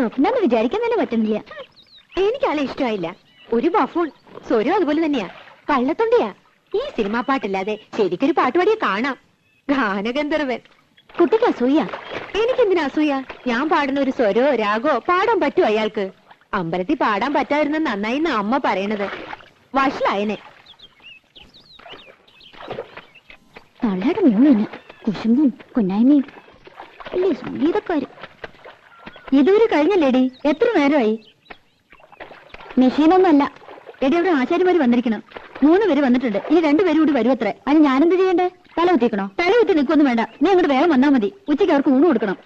സ്വപ്നം വിചാരിക്കാൻ തന്നെ പറ്റുന്നില്ല. എനിക്കാളെ ഇഷ്ടമായില്ല. ഒരു ബഫൂൺ. സ്വരം അതുപോലെ തന്നെയാ, കള്ളത്തൊണ്ടിയാ. ഈ സിനിമാ പാട്ടില്ലാതെ ശരിക്കൊരു പാട്ടുപാടിയെ കാണാം. ഗാനഗന്ധർവൻ. കുട്ടിക്ക് അസൂയ. എനിക്കെന്തിനാ അസൂയ? ഞാൻ പാടുന്ന ഒരു സ്വരോ രാഗോ പാടാൻ പറ്റുമോ അയാൾക്ക്? അമ്പലത്തിൽ പാടാൻ പറ്റാതിരുന്ന നന്നായി അമ്മ പറയണത്. വഷളായനെ. തള്ളയുടെ മൂന്ന് കുശുമ്പും കുന്നായ്മയും അല്ലേ സംഗീതക്കാര്. ഇതുവരെ കഴിഞ്ഞല്ലേടി? എത്ര നേരമായി? മെഷീനൊന്നല്ല എടി, അവിടെ ആശാരിമാര് വന്നിരിക്കണം. 3 പേര് വന്നിട്ടുണ്ട്. ഇനി 2 പേരും കൂടി വരും അത്രേ. അതിന് ഞാനെന്ത് ചെയ്യണ്ടേ? തല കുത്തിക്കണോ? തല കുത്തി നിൽക്കൊന്നും വേണ്ട. നീ അങ്ങോട്ട് വേഗം വന്നാൽ മതി. ഉച്ചയ്ക്ക് അവർക്ക് ഊണ് കൊടുക്കണം.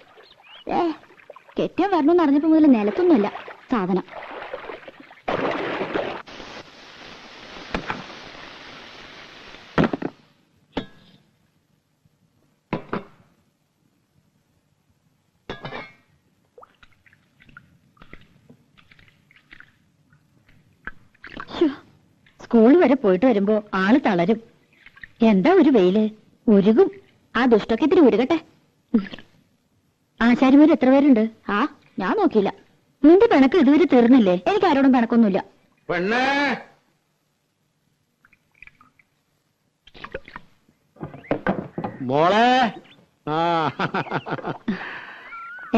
കെട്ടിയാൻ വരണമെന്ന് അറിഞ്ഞപ്പോ മുതൽ നിലത്തൊന്നുമല്ല സാധനം. സ്കൂൾ വരെ പോയിട്ട് വരുമ്പോ ആള് തളരും. എന്താ ഒരു വെയില്, ഉരുകും. ആ ദുഷ്ടൊക്കെ ഇത്തിരി ഉരുകട്ടെ. ആശാരിമാര് എത്ര പേരുണ്ട്? ആ ഞാൻ നോക്കിയില്ല. നിന്റെ പിണക്ക് ഇതുവരെ തീർന്നില്ലേ? എനിക്ക് ആരോടും പിണക്കൊന്നുമില്ല. മോളെ,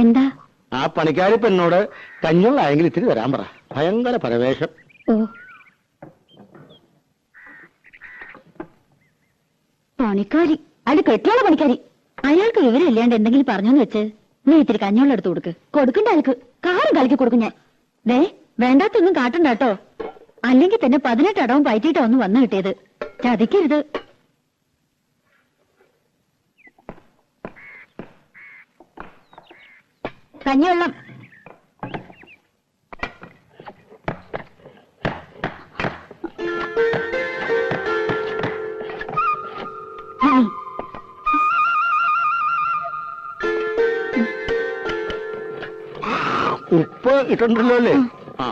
എന്താ? ആ പണിക്കാരി പെണ്ണോട് കഞ്ഞുള്ളായെങ്കിൽ ഇത്തിരി വരാൻ പറ. ഭയങ്കര പരവേശം. ഓ, പണിക്കാരി? അത് കെട്ടിയുള്ള പണിക്കാരി. അയാൾക്ക് വിവരം ഇല്ലാണ്ട് എന്തെങ്കിലും പറഞ്ഞോന്ന് വെച്ച് നീ ഇത്തിരി കഞ്ഞോളം എടുത്ത് കൊടുക്കണ്ട. ആൾക്ക് കാറും കളിക്ക് കൊടുക്കും ഞാൻ. ദേ, വേണ്ടാത്തൊന്നും കാട്ടണ്ട കേട്ടോ. അല്ലെങ്കിൽ തന്നെ 18 അടവും പയറ്റിയിട്ടാ ഒന്ന് വന്നു കിട്ടിയത്. ചതിക്കരുത്. കഞ്ഞിവെള്ളം. ഉപ്പ് ഇട്ടുണ്ടല്ലോ അല്ലേ? ആ,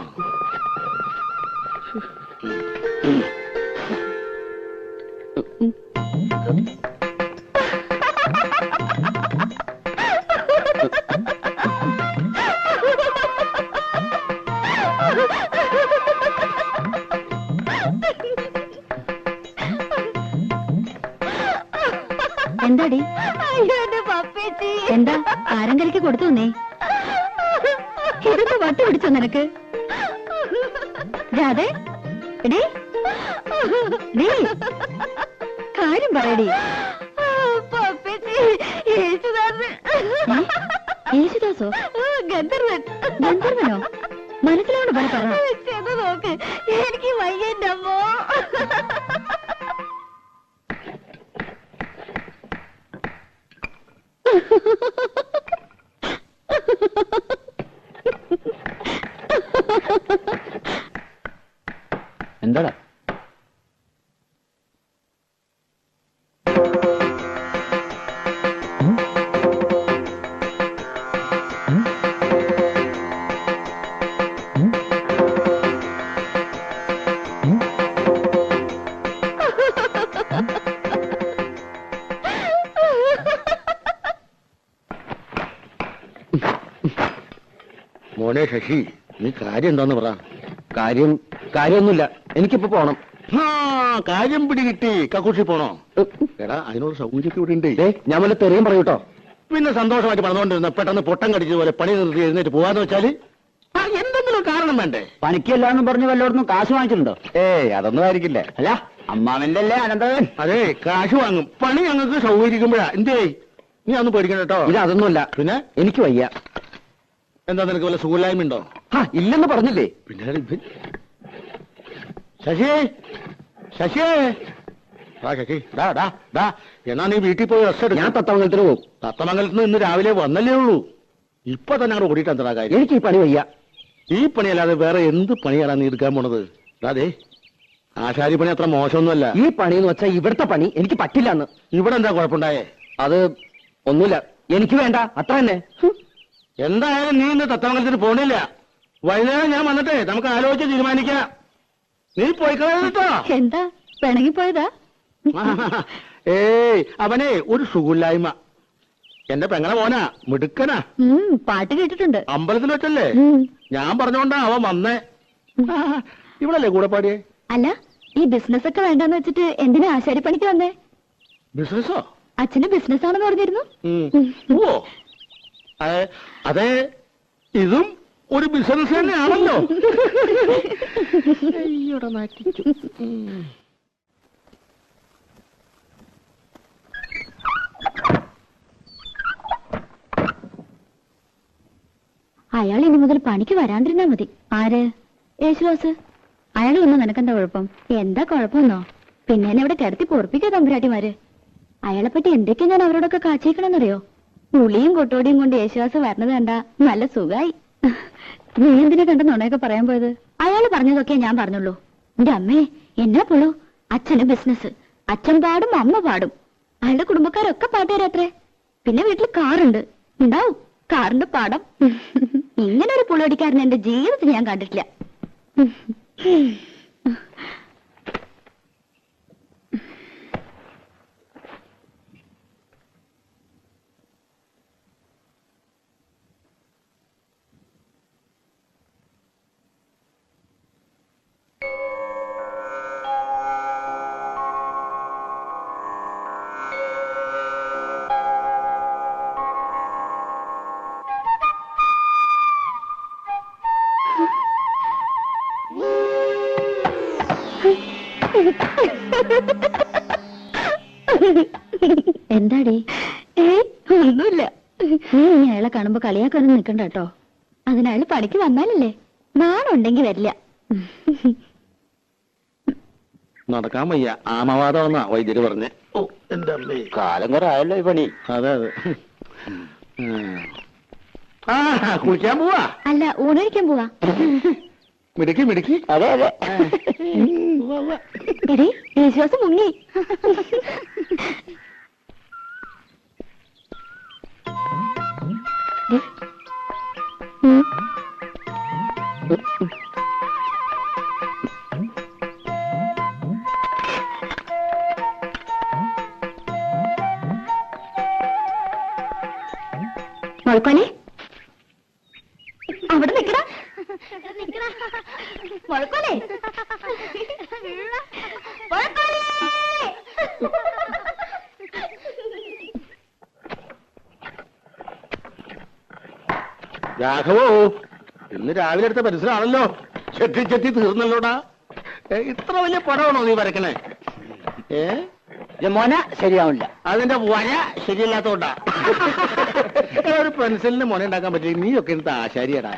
എന്താടി? എന്താ ആരങ്കലിക്ക് കൊടുത്തു നീ? ഇതൊക്കെ വട്ടി പിടിച്ചോ നിനക്ക്? രാധേ, എടീ, കാര്യം പറയടി. യേശുദാസോ? ഗന്ധർവൻ. ഗന്ധർവനോ? മനസ്സിലാണ് പറ. നോക്ക്, എനിക്ക് വയ്യന്റെ അമ്മോ. എന്താടാ? മോനെ ശശി, നീ കാര്യം എന്താന്ന് പറ. കാര്യമൊന്നുമില്ല. എനിക്കിപ്പോ പോണം. കാര്യം പിടികിട്ടി. കക്കൂഷി പോണോ? എടാ, അതിനോട് സൗകര്യമൊക്കെ ഇവിടെ ഉണ്ട്. ഞാൻ വല്ല തെറിയും പറയൂട്ടോ. പിന്നെ സന്തോഷമായിട്ട് പറഞ്ഞുകൊണ്ടിരുന്ന പെട്ടെന്ന് പൊട്ടം കടിച്ചതുപോലെ പണി നിർത്തി എഴുന്നേറ്റ് പോവാന്ന് വെച്ചാല് എന്തെങ്കിലും കാരണം വേണ്ടേ? പണിക്കല്ലാന്നും പറഞ്ഞ് വല്ലോടൊന്നും കാശ് വാങ്ങിച്ചിട്ടുണ്ടോ? അതൊന്നും ആയിരിക്കില്ല. അല്ല, അമ്മാവന്റെ അല്ലേ അനന്തവൻ? അതെ, കാശ് വാങ്ങും. പണി ഞങ്ങൾക്ക് സൗകര്യക്കുമ്പോഴാ. എന്തേ, നീ അതൊന്നും പേടിക്കണ്ട കേട്ടോ. ഇത് അതൊന്നുമല്ല. പിന്നെ എനിക്ക് വയ്യ. എന്താ, നിനക്ക് വല്ല സുഖമില്ലായ്മ ഉണ്ടോ? ഇല്ലെന്ന് പറഞ്ഞില്ലേ? പിന്നെ ശശി, ശശി, ശശി, എന്നാ നീ വീട്ടിൽ പോയി റെസ്റ്റ് എടുക്കും. ഞാൻ തത്തമംഗലത്തിന് പോകും. തത്തമംഗലത്ത് നിന്ന് ഇന്ന് രാവിലെ വന്നല്ലേ ഉള്ളൂ. ഇപ്പൊ തന്നെ അങ്ങോട്ട് ഓടിയിട്ട് എന്താ കാര്യം? എനിക്ക് ഈ പണി വയ്യ. ഈ പണിയല്ലാതെ വേറെ എന്ത് പണിയാണ് നീ എടുക്കാൻ പോണത്? അതെ, ആശാരി പണി അത്ര മോശമൊന്നുമല്ല. ഈ പണിന്ന് വെച്ചാൽ ഇവിടുത്തെ പണി എനിക്ക് പറ്റില്ല എന്ന്. ഇവിടെ എന്താ കുഴപ്പമുണ്ടായേ? അത് ഒന്നുമില്ല, എനിക്ക് വേണ്ട, അത്ര തന്നെ. എന്തായാലും നീ ഇന്ന് തത്തമംഗലത്തിന് പോണില്ല. വൈകുന്നേരം ഞാൻ വന്നിട്ടേ നമുക്ക് ആലോചിച്ച് തീരുമാനിക്കാം. നീ പോയിക്കളോ. എന്താ പിണങ്ങിപ്പോയതാ? ഏയ്, അവനെ ഒരു സുഖമില്ലായ്മ. എന്റെ പെങ്ങളെ മോനാ, മിടുക്കനാ. പാട്ട് കേട്ടിട്ടുണ്ട്. അമ്പലത്തിൽ വെച്ചല്ലേ? ഞാൻ പറഞ്ഞോണ്ടാ അവൻ വന്നേ. ഇവളല്ലേ കൂടെ പാടിയേ? അല്ല, ഈ ബിസിനസ് ഒക്കെ വേണ്ടെന്ന് വെച്ചിട്ട് എന്തിനാ ആശാരിപ്പണിക്ക് വന്നേ? ബിസിനസ്സോ? അച്ഛന് ബിസിനസ് ആണെന്ന് പറഞ്ഞിരുന്നു. ഓ അതെ, ഇതും ഒരു ബിസിനസ് തന്നെയാണല്ലോ. അയാൾ ഇനി മുതൽ പണിക്ക് വരാണ്ടിരുന്നാ മതി. ആര്? യേശുദാസ്. അയാൾ വന്ന് നിനക്കെന്താ കുഴപ്പം? എന്താ കുഴപ്പമെന്നോ? പിന്നെ എന്നെ ഇവിടെ കിടത്തി പൊറപ്പിക്കാ തമ്പുരാട്ടിമാര്. അയാളെപ്പറ്റി എന്തൊക്കെയാ ഞാൻ അവരോടൊക്കെ കാച്ചേക്കണമെന്നറിയോ? പുളിയും കൊട്ടോടിയും കൊണ്ട് യേശുദാസ് വരണത് കണ്ടാ നല്ല സുഖായി. നീ എന്തിനാ കണ്ട നുണയൊക്കെ പറയാൻ പോയത്? അയാള് പറഞ്ഞതൊക്കെ ഞാൻ പറഞ്ഞുള്ളൂ. എന്റെ അമ്മേ, എന്നാ പുള്ളു. അച്ഛന് ബിസിനസ്, അച്ഛൻ പാടും അമ്മ പാടും. അയാളുടെ കുടുംബക്കാരൊക്കെ പാട്ടുകാരത്രേ. പിന്നെ വീട്ടിൽ കാറുണ്ട്, ഉണ്ടാവും കാറിന്റെ പാടം. ഇങ്ങനെ ഒരു പുളിയടിക്കാരൻ എന്റെ ജീവിതത്തിൽ ഞാൻ കണ്ടിട്ടില്ല. എന്താടി? ഒന്നുമില്ല. നീ അയാളെ കാണുമ്പോ കളിയാക്കാനൊന്നും നിക്കണ്ട കേട്ടോ. അതിനയാള് പണിക്ക് വന്നാലല്ലേ. നാണുണ്ടെങ്കി വരില്ല. നടക്കാൻ വയ്യ, ആമവാദമെന്നാ വൈദ്യര് പറഞ്ഞേ. ഓ എന്റെ അമ്മേ, കാലം കുറെ ആയല്ലോ ഈ പണി. അതെ അതെ. കുളിക്കാൻ പോവാ? അല്ല, ഊണഴിക്കാൻ പോവാ. മിടുക്കി മിടുക്കി. അതെ അതെ. എടി, വിശ്വാസം മുങ്ങി. മുഴക്കോനെ, അവിടെ നിക്കടാ. മുഴക്കോനെ, രാഘവോ, ഇന്ന് രാവിലെ എടുത്ത പരിസരമാണല്ലോ. ചെത്തി ചെത്തി തീർന്നല്ലോടാ. ഇത്ര വലിയ പടമാണോ നീ വരക്കണേ? മോന ശരിയാവില്ല. അതിന്റെ വര ശരിയല്ലാത്തോണ്ടാ. ഒരു പെൻസിലിന് മുന ഉണ്ടാക്കാൻ പറ്റില്ല. നീയൊക്കെ എടുത്ത ആശാരിയടാ.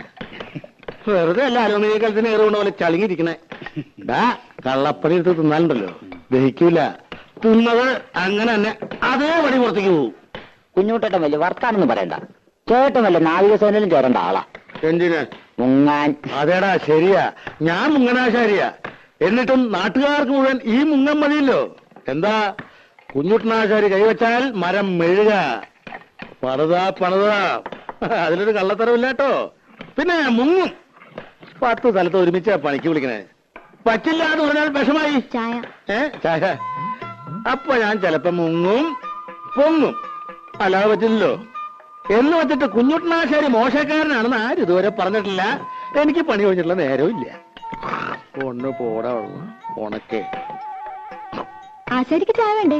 വെറുതെ അല്ല അലുമിനിയ കലത്തിന് ഏറുകൊണ്ട പോലെ ചളിങ്ങിരിക്കണേ. കള്ളപ്പണി എടുത്ത് തിന്നാലുണ്ടല്ലോ, ദഹിക്കൂല. തിന്നത് അങ്ങനെ തന്നെ അതേ പണി പുറത്തേക്ക് പോവും. കുഞ്ഞുട്ടേട്ടൻ വലിയ വർത്താനൊന്നും പറയണ്ട. ചേട്ടൻ വല്ല നാവികസേനയിലും ചേരേണ്ട ആളാ. എന്തിന്? മുങ്ങാൻ. അതേടാ, ശരിയാ. ഞാൻ മുങ്ങനാശാരിയാ. എന്നിട്ടും നാട്ടുകാർക്ക് മുഴുവൻ ഈ മുങ്ങൻ മതിയല്ലോ. എന്താ, കുഞ്ഞുട്ടനാശാരി കൈവച്ചാൽ മരം മെഴുക. പണിതാ. അതിലൊരു കള്ളത്തരമില്ല കേട്ടോ. പിന്നെ മുങ്ങും. 10 സ്ഥലത്ത് ഒരുമിച്ചാ പണിക്ക് വിളിക്കണേ. പറ്റില്ല എന്ന് പറഞ്ഞാൽ വിഷമായി. ചായ. ചായ. അപ്പൊ ഞാൻ ചിലപ്പോ മുങ്ങും പൊങ്ങും. അല്ലാതെ പറ്റില്ലല്ലോ. എന്ന് വെച്ചിട്ട് കുഞ്ഞുട്ടനാശാരി മോശക്കാരനാണെന്ന് ആരും ഇതുവരെ പറഞ്ഞിട്ടില്ല. എനിക്ക് പണി കഴിഞ്ഞിട്ടുള്ള നേരവും ഇല്ല. ഒന്ന് പോടാ ഉണക്കേ. ആശാരിക്ക് ചായ വേണ്ടേ?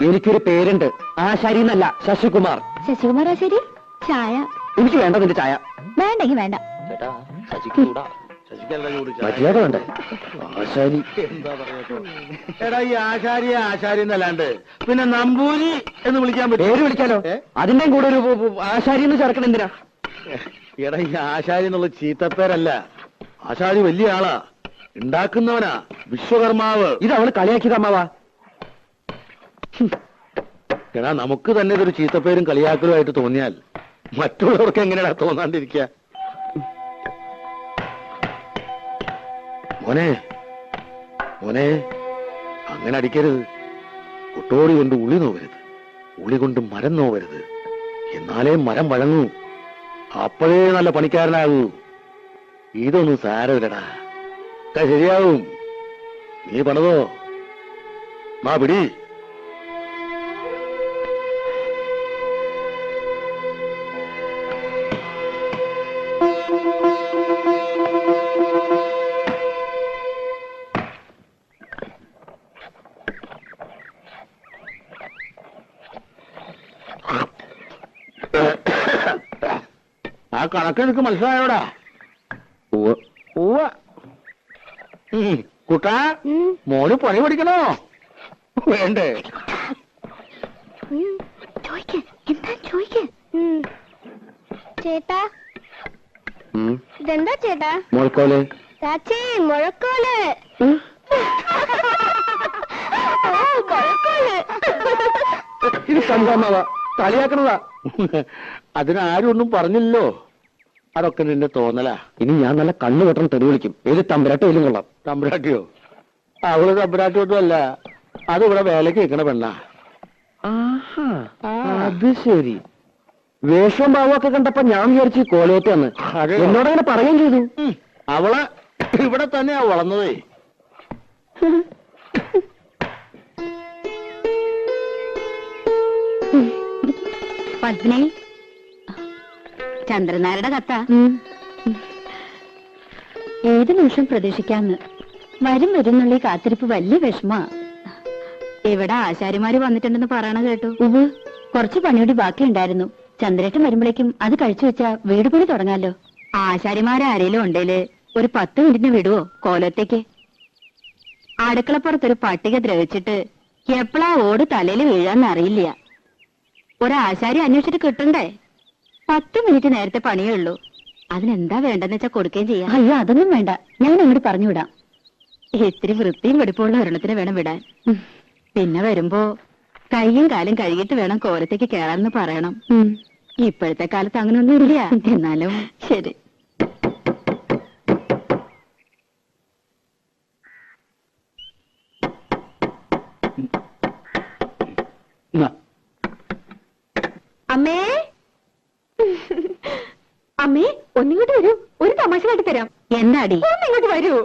എനിക്കൊരു പേരുണ്ട്, ആശാരി എന്നല്ല, ശശികുമാർ. ശശികുമാർ ആശാരി? ചായ. എനിക്ക് വേണ്ട നിന്റെ ചായ. വേണ്ടെങ്കി വേണ്ട. ചേട്ടാ, ശശിക്കൂടാ. മര്യാദ വേണ്ടേ? ആശാരി എന്താ പറയാ? എടാ, ഈ ആശാരി എന്നല്ലാണ്ട് പിന്നെ നമ്പൂരി എന്ന് വിളിക്കാൻ പറ്റും? പേര് വിളിക്കാലോ. അതിന്റെയും കൂടെ ഒരു ആശാരി എന്ന് ചേർക്കണം. എന്തിനാ? എടാ, ഈ ആശാരി എന്നുള്ള ചീത്തപ്പേരല്ല. ആശാരി വലിയ ആളാ, ഉണ്ടാക്കുന്നവനാ, വിശ്വകർമാവ്. ഇത് അവള് കളിയാക്കിയത് അമ്മാവാ. എടാ, നമുക്ക് തന്നെ ഇതൊരു ചീത്തപ്പേരും കളിയാക്കലുമായിട്ട് തോന്നിയാൽ മറ്റുള്ളവർക്ക് എങ്ങനെയാ തോന്നാണ്ടിരിക്കുക? മോനെ, അങ്ങനെ അടിക്കരുത്. കൊട്ടോടി കൊണ്ട് ഉളി നോവരുത്, ഉളി കൊണ്ട് മരം നോവരുത്. എന്നാലേ മരം വഴങ്ങൂ. അപ്പോഴേ നല്ല പണിക്കാരനാകൂ. ഇതൊന്നും സാരമില്ലടാ, ശരിയാവും. നീ പണിതോ. മാ പിടി. കണക്ക് എനിക്ക് മനസ്സിലായോടാ? കുട്ടാ, മോന് പണി പഠിക്കണോ വേണ്ടേ? ചോദിക്ക, എന്താ ചോദിക്ക? ചേട്ടാ, ഇതെന്താ ചേട്ടാ? മുഴക്കോല്. ചാച്ചി, മുഴക്കോല്. ഇത് സംഭവമാവാ, കളിയാക്കണതാ. അതിനാരും ഒന്നും പറഞ്ഞില്ലല്ലോ. അതൊക്കെ നിന്റെ തോന്നലാ. ഇനി ഞാൻ നല്ല കണ്ണു വെട്ടണം തെറി വിളിക്കും. ഏത് തമ്പുരാട്ടിയിലും കൊള്ളാം. തമ്പുരാട്ടിയോ? അവള് തമ്പുരാട്ടിയൊന്നും അല്ല, അത് ഇവിടെ വേലക്ക് നിൽക്കണ പെണ്ണാ. അത് ശരി. വേഷവും ഭാവമൊക്കെ കണ്ടപ്പോ ഞാൻ വിചാരിച്ചു കോലോത്താന്ന്. എന്നോടങ്ങനെ പറയുകയും ചെയ്തു. അവള് ഇവിടെ തന്നെയാ വളർന്നതേ. പത്മിനി, ചന്ദ്രനാരുടെ കത്ത. ഏത് നിമിഷം പ്രതീക്ഷിക്കാന്ന്. വരും വരുന്നുള്ള ഈ കാത്തിരിപ്പ് വലിയ വിഷമാ. ഇവിടെ ആശാരിമാര് വന്നിട്ടുണ്ടെന്ന് പറയണ കേട്ടു. കുറച്ച് പണിയൂടി ബാക്കിയുണ്ടായിരുന്നു. ചന്ദ്രേട്ടൻ വരുമ്പോഴേക്കും അത് കഴിച്ചു വെച്ചാ വീട് പണി തുടങ്ങാലോ. ആശാരിമാരാരേലും ഉണ്ടേല് ഒരു 10 മിനിറ്റിന് വിടുവോ കോലത്തേക്ക്? അടുക്കളപ്പുറത്തൊരു പട്ടിക ദ്രവിച്ചിട്ട് എപ്പോഴാ ഓട് തലയിൽ വീഴാന്ന് അറിയില്ല. ഒരാശാരി അന്വേഷിച്ചിട്ട് കിട്ടണ്ടേ? 10 മിനിറ്റ് നേരത്തെ പണിയേ ഉള്ളൂ. അതിനെന്താ വേണ്ടെന്ന് വെച്ചാ കൊടുക്കുകയും ചെയ്യാം. അയ്യോ, അതൊന്നും വേണ്ട, ഞാൻ അങ്ങോട്ട് പറഞ്ഞുവിടാം. ഇത്തിരി വൃത്തിയും വെടിപ്പുള്ള ഒരെണ്ണത്തിന് വേണം വിടാൻ. പിന്നെ വരുമ്പോ കൈയും കാലും കഴുകിയിട്ട് വേണം കോലത്തേക്ക് കേറാന്ന് പറയണം. ഇപ്പോഴത്തെ കാലത്ത് അങ്ങനൊന്നും ഇല്ല. എന്നാലും ശരി. അമ്മേ, അമ്മേ, ഒന്നിങ്ങോട്ട് വരൂ. ഒരു തമാശ കാട്ടി തരാം. എന്താടി? ഒന്നിങ്ങോട്ട് വരൂ.